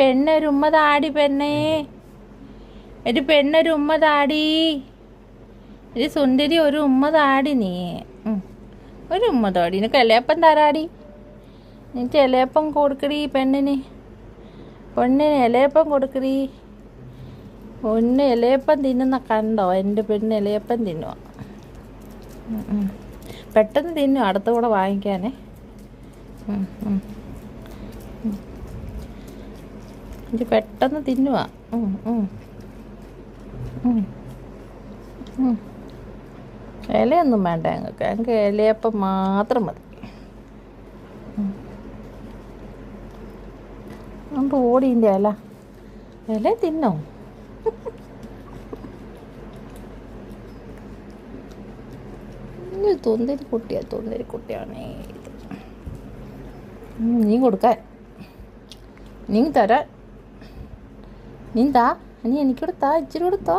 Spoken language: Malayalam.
പെണ്ണൊരു ഉമ്മ താടി പെണ്ണേ, ഒരു പെണ്ണൊരു ഉമ്മ താടി, ഒരു സുന്ദരി ഒരു ഉമ്മ താടി. നീ ഒരു ഉമ്മ താടി. നിനക്ക് ഇലയപ്പം തരാടി. നിനക്ക് ഇലയപ്പം കൊടുക്കടി പെണ്ണിന്. പെണ്ണിന് ഇലയപ്പം കൊടുക്കടി. ഒന്ന് ഇലയപ്പം തിന്നുന്ന കണ്ടോ? എൻ്റെ പെണ്ണ് ഇലയപ്പം തിന്നുക. പെട്ടെന്ന് തിന്നു, അടുത്ത കൂടെ വാങ്ങിക്കാനേ. ഇത് പെട്ടെന്ന് തിന്നുക. ഇലയൊന്നും വേണ്ട ഞങ്ങൾക്ക് ഇലയപ്പം മാത്രം മതി. അതുകൊണ്ട് ഓടിൻ്റെ ഇല തിന്നോ? തൊന്തരി കുട്ടിയാണേ ഇത്. നീ കൊടുക്കാൻ, നീ തരാൻ, നീ താ, നീ എനിക്കൂടെ താ, ഇച്ചിരി കൊടുത്തോ.